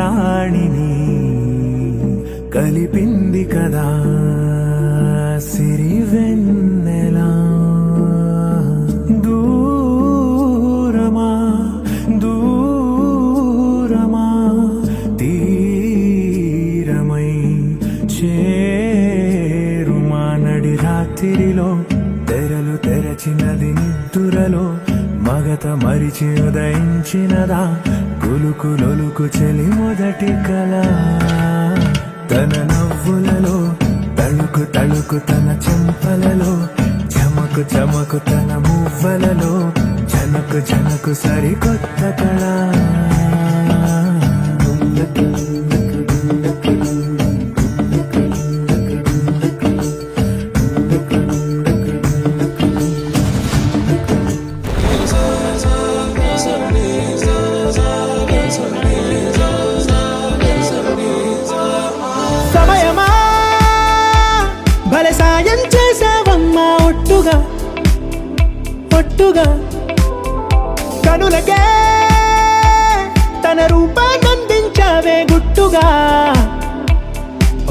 రాణిని కలిపింది కదా సిరి వెన్నెలా. దూరమా దూరమా తీరమై చేరుమా నడి రాత్రిలో తెరలు తెరచినది నిద్దురలో మగత మరిచి ఉదయించినదా కులుకు లొలుకు చెలి మొదటి కళ. తన నవ్వులలో తళుకు తళుకు తన చెంపలలో చమకు చమకు తన మువ్వలలో జనకు జనకు సరికొత్త కళ. సమయమా భలే సాయం చేసావమ్మా ఒట్టుగా ఒట్టుగా కనులకే తన రూపాన్నందించావే గుట్టుగా.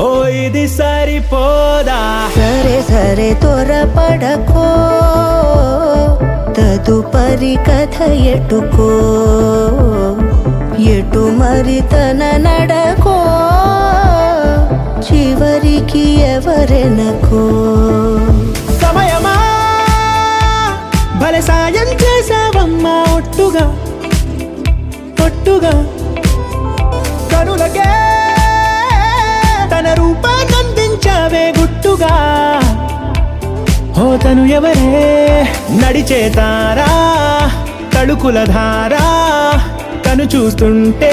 ఓ ఇది సరిపోదా సరే సరే త్వరపడకో తదుపరి కథ ఎటుకో ఎటు మరి తన నడకో చివరికి ఎవరెనకో. సమయమా భలే సాయం చేసావమ్మా ఒట్టుగా ఒట్టుగా కనులకే తన రూపాన్నందించావే గుట్టుగా. ఓ తను ఎవరే నడిచే తారా తళుకుల ధారా తను చూస్తుంటే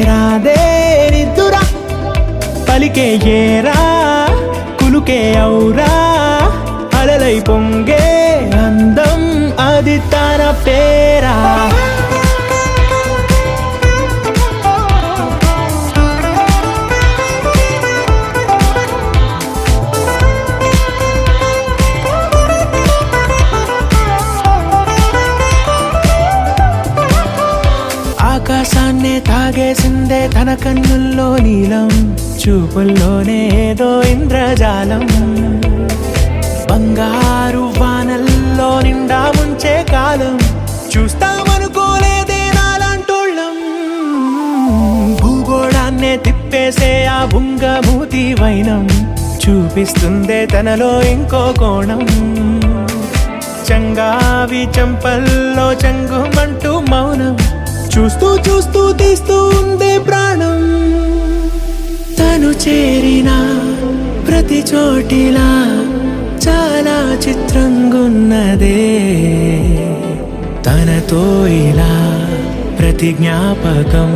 రాదే నిద్దురా పలికే ఏరా కులుకే ఔరా అలలై పొంగే అందం అది తన పేరా. ఆకాశాన్నే తాగేసిందే తన కన్నుల్లో నీలం చూపుల్లోనే ఏదో ఇంద్రజాలం. బంగారు వానల్లో నిండా ముంచే కాలం చూస్తామనుకోలేదే నాలాంటోళ్ళం. భూగోళాన్నే తిప్పేసే ఆ బుంగమూతి వైనం చూపిస్తుందే తనలో ఇంకో కోణం. చంగావి చంపల్లో చంగుమంటూ మౌనం చూస్తూ చూస్తూ తీస్తూ ఉందే ప్రాణం. తను చేరిన ప్రతి చోటిలా చాలా చిత్రంగున్నదే తనతో ఇలా ప్రతి జ్ఞాపకం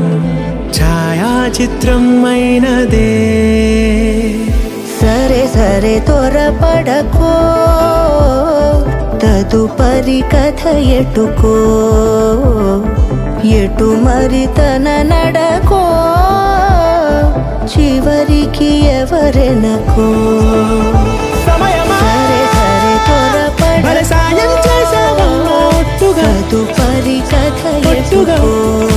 ఛాయాచిత్రం అయినదే. సరే సరే త్వరపడకో తదుపరి కథ ఎటుకో ఎటు మరి తన నడకో చివరికి ఎవరెనకో. సమయమా సరే సరే భలే సాయం చేసావమ్మా ఒట్టుగా తదుపరి కథ ఒట్టుగా ఎటుకో